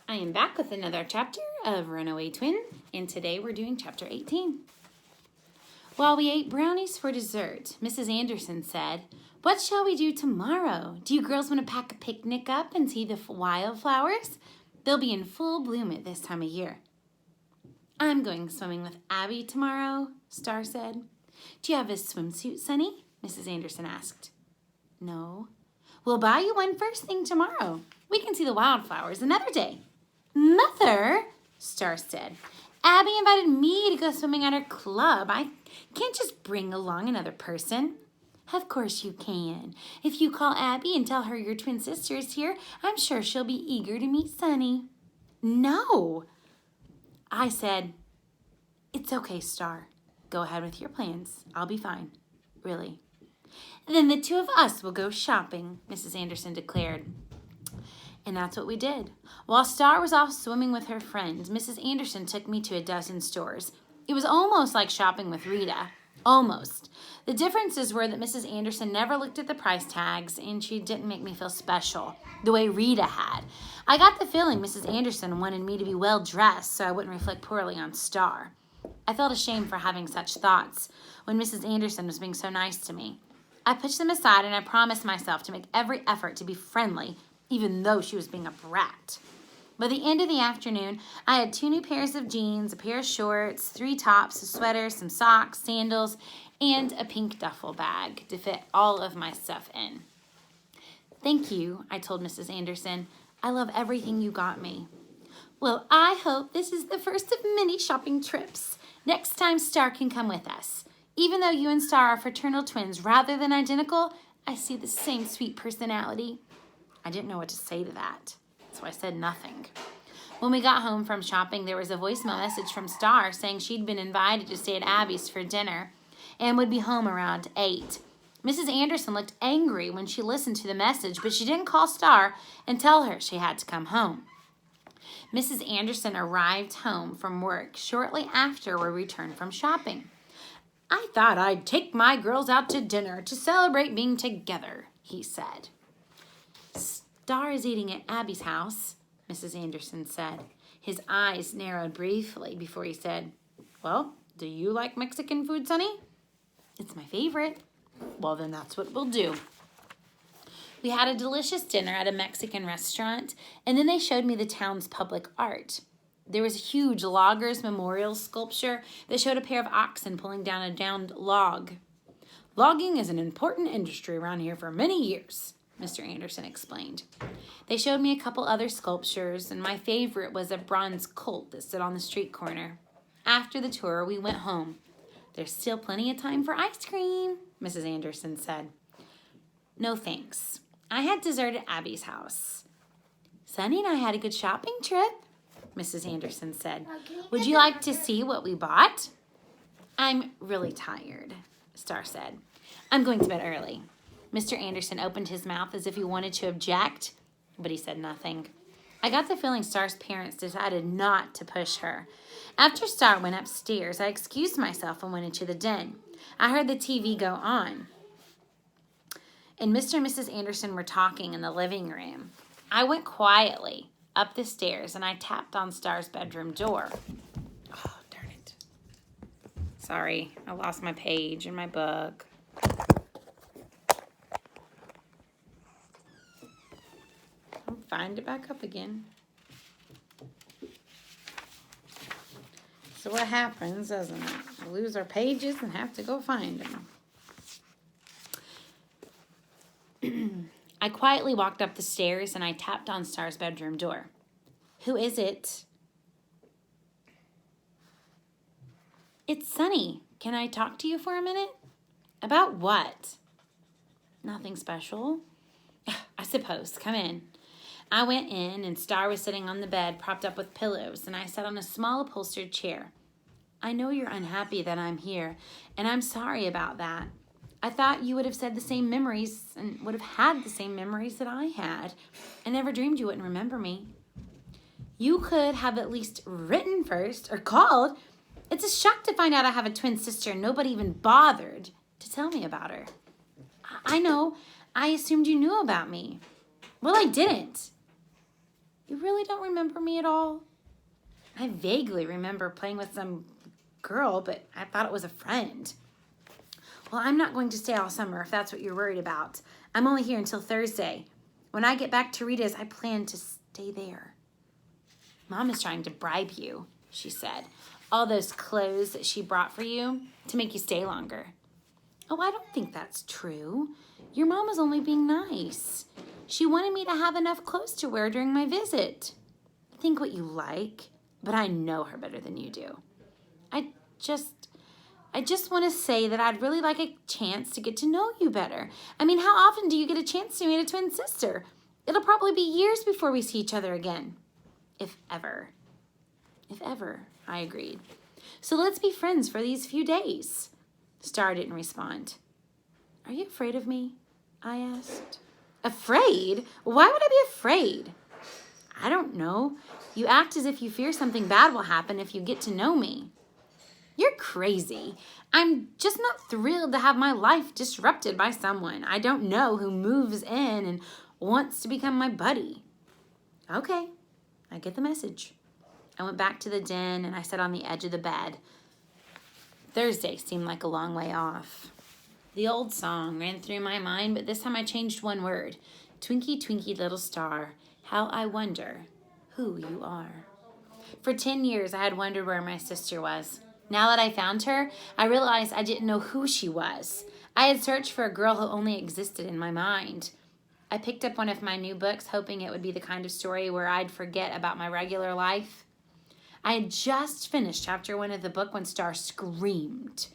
I am back with another chapter of Runaway Twin, and today we're doing chapter 18. While we ate brownies for dessert, Mrs. Anderson said, "What shall we do tomorrow? Do you girls want to pack a picnic up and see the wildflowers? They'll be in full bloom at this time of year." "I'm going swimming with Abby tomorrow," Star said. "Do you have a swimsuit, Sonny?" Mrs. Anderson asked. "No." "We'll buy you one first thing tomorrow. We can see the wildflowers another day." "Mother," Star said, "Abby invited me to go swimming at her club. I can't just bring along another person." "Of course you can. If you call Abby and tell her your twin sister is here, I'm sure she'll be eager to meet Sonny." "No." I said, "It's okay, Star. Go ahead with your plans. I'll be fine. Really." "Then the two of us will go shopping," Mrs. Anderson declared. And that's what we did. While Star was off swimming with her friends, Mrs. Anderson took me to a dozen stores. It was almost like shopping with Rita. Almost. The differences were that Mrs. Anderson never looked at the price tags, and she didn't make me feel special, the way Rita had. I got the feeling Mrs. Anderson wanted me to be well dressed so I wouldn't reflect poorly on Star. I felt ashamed for having such thoughts when Mrs. Anderson was being so nice to me. I pushed them aside, and I promised myself to make every effort to be friendly, even though she was being a brat. By the end of the afternoon, I had 2 new pairs of jeans, a pair of shorts, 3 tops, a sweater, some socks, sandals, and a pink duffel bag to fit all of my stuff in. "Thank you," I told Mrs. Anderson. "I love everything you got me." "Well, I hope this is the first of many shopping trips. Next time, Star can come with us. Even though you and Star are fraternal twins rather than identical, I see the same sweet personality." I didn't know what to say to that, so I said nothing. When we got home from shopping, there was a voicemail message from Star saying she'd been invited to stay at Abby's for dinner and would be home around 8. Mrs. Anderson looked angry when she listened to the message, but she didn't call Star and tell her she had to come home. Mrs. Anderson arrived home from work shortly after we returned from shopping. "I thought I'd take my girls out to dinner to celebrate being together," he said. "Star is eating at Abby's house," Mrs. Anderson said. His eyes narrowed briefly before he said, "Well, do you like Mexican food, Sonny?" "It's my favorite." "Well, then that's what we'll do." We had a delicious dinner at a Mexican restaurant, and then they showed me the town's public art. There was a huge loggers' memorial sculpture that showed a pair of oxen pulling down a downed log. "Logging is an important industry around here for many years," Mr. Anderson explained. They showed me a couple other sculptures, and my favorite was a bronze colt that stood on the street corner. After the tour, we went home. "There's still plenty of time for ice cream," Mrs. Anderson said. "No, thanks. I had dessert at Abby's house." "Sonny and I had a good shopping trip," Mrs. Anderson said. "Would you like to see what we bought?" "I'm really tired," Star said. "I'm going to bed early." Mr. Anderson opened his mouth as if he wanted to object, but he said nothing. I got the feeling Star's parents decided not to push her. After Star went upstairs, I excused myself and went into the den. I heard the TV go on, and Mr. and Mrs. Anderson were talking in the living room. I went quietly up the stairs, and I tapped on Star's bedroom door. Oh, darn it. Sorry, I lost my page in my book. I'll find it back up again. So what happens, doesn't it? We lose our pages and have to go find them. I quietly walked up the stairs and I tapped on Star's bedroom door. "Who is it?" "It's Sonny. Can I talk to you for a minute?" "About what?" "Nothing special." "I suppose. Come in." I went in, and Star was sitting on the bed, propped up with pillows, and I sat on a small upholstered chair. "I know you're unhappy that I'm here, and I'm sorry about that. I thought you would have said the same memories and would have had the same memories that I had. I never dreamed you wouldn't remember me." "You could have at least written first or called. It's a shock to find out I have a twin sister and nobody even bothered to tell me about her." "I know. I assumed you knew about me." "Well, I didn't." You really don't remember me at all? I vaguely remember playing with some girl, but I thought it was a friend. Well, I'm not going to stay all summer if that's what you're worried about. I'm only here until Thursday. When I get back to Rita's, I plan to stay there. Mom is trying to bribe you, she said. All those clothes that she brought for you to make you stay longer. Oh, I don't think that's true. Your mom was only being nice. She wanted me to have enough clothes to wear during my visit. Think what you like, but I know her better than you do. I just want to say that I'd really like a chance to get to know you better. I mean, how often do you get a chance to meet a twin sister? It'll probably be years before we see each other again. If ever. If ever, I agreed. So let's be friends for these few days. Star didn't respond. Are you afraid of me? I asked. Afraid? Why would I be afraid? I don't know. You act as if you fear something bad will happen if you get to know me. You're crazy. I'm just not thrilled to have my life disrupted by someone I don't know who moves in and wants to become my buddy. Okay, I get the message. I went back to the den and I sat on the edge of the bed. Thursday seemed like a long way off. The old song ran through my mind, but this time I changed one word. Twinkie, twinkie, little star, how I wonder who you are. For 10 years, I had wondered where my sister was. Now that I found her, I realized I didn't know who she was. I had searched for a girl who only existed in my mind. I picked up one of my new books, hoping it would be the kind of story where I'd forget about my regular life. I had just finished chapter 1 of the book when Star screamed.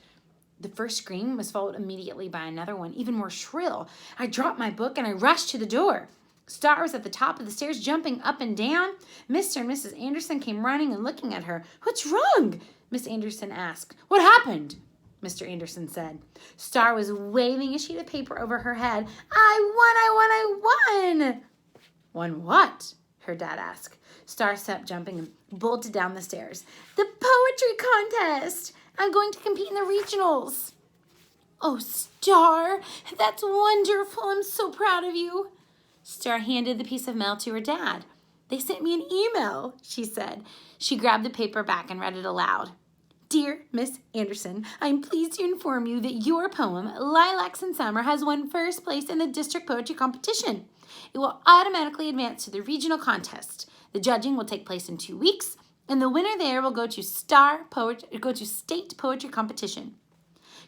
The first scream was followed immediately by another one, even more shrill. I dropped my book and I rushed to the door. Star was at the top of the stairs, jumping up and down. Mr. and Mrs. Anderson came running and looking at her. What's wrong? Miss Anderson asked. What happened? Mr. Anderson said. Star was waving a sheet of paper over her head. I won! Won what? Her dad asked. Star stopped jumping and bolted down the stairs. The poetry contest! I'm going to compete in the regionals. Oh, Star, that's wonderful. I'm so proud of you. Star handed the piece of mail to her dad. They sent me an email, she said. She grabbed the paper back and read it aloud. Dear Miss Anderson, I am pleased to inform you that your poem, Lilacs in Summer, has won first place in the district poetry competition. It will automatically advance to the regional contest. The judging will take place in 2 weeks, and the winner there will go to state poetry competition.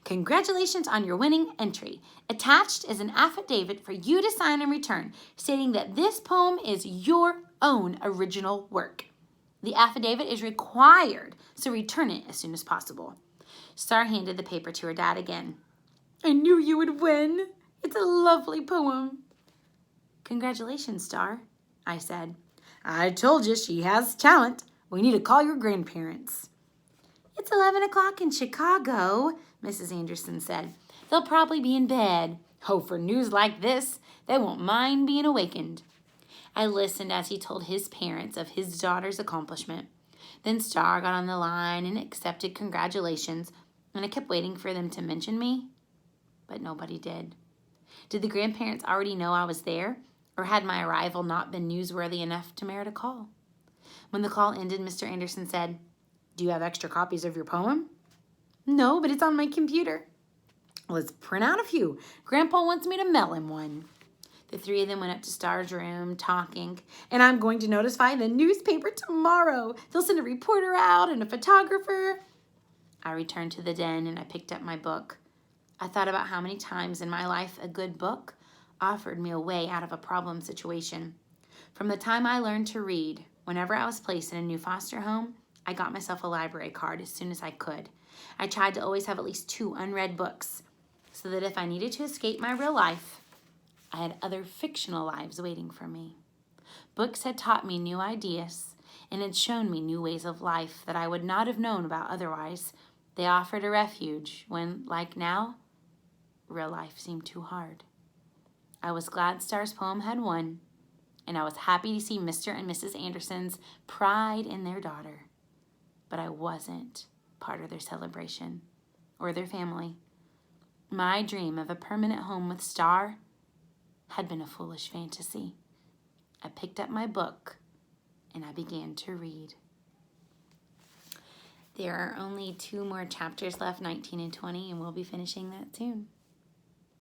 Congratulations on your winning entry. Attached is an affidavit for you to sign and return, stating that this poem is your own original work. The affidavit is required, so return it as soon as possible. Star handed the paper to her dad again. I knew you would win. It's a lovely poem. Congratulations, Star, I said. I told you she has talent. We need to call your grandparents. It's 11 o'clock in Chicago, Mrs. Anderson said. They'll probably be in bed. Oh, for news like this, they won't mind being awakened. I listened as he told his parents of his daughter's accomplishment. Then Star got on the line and accepted congratulations, and I kept waiting for them to mention me, but nobody did. Did the grandparents already know I was there, or had my arrival not been newsworthy enough to merit a call? When the call ended, Mr. Anderson said, Do you have extra copies of your poem? No, but it's on my computer. Let's print out a few. Grandpa wants me to mail him one. The three of them went up to Star's room, talking, and I'm going to notify the newspaper tomorrow. They'll send a reporter out and a photographer. I returned to the den and I picked up my book. I thought about how many times in my life a good book offered me a way out of a problem situation. From the time I learned to read, whenever I was placed in a new foster home, I got myself a library card as soon as I could. I tried to always have at least 2 unread books, so that if I needed to escape my real life, I had other fictional lives waiting for me. Books had taught me new ideas and had shown me new ways of life that I would not have known about otherwise. They offered a refuge when, like now, real life seemed too hard. I was glad Star's poem had won, and I was happy to see Mr. and Mrs. Anderson's pride in their daughter. But I wasn't part of their celebration or their family. My dream of a permanent home with Star had been a foolish fantasy. I picked up my book and I began to read. There are only 2 more chapters left, 19 and 20, and we'll be finishing that soon.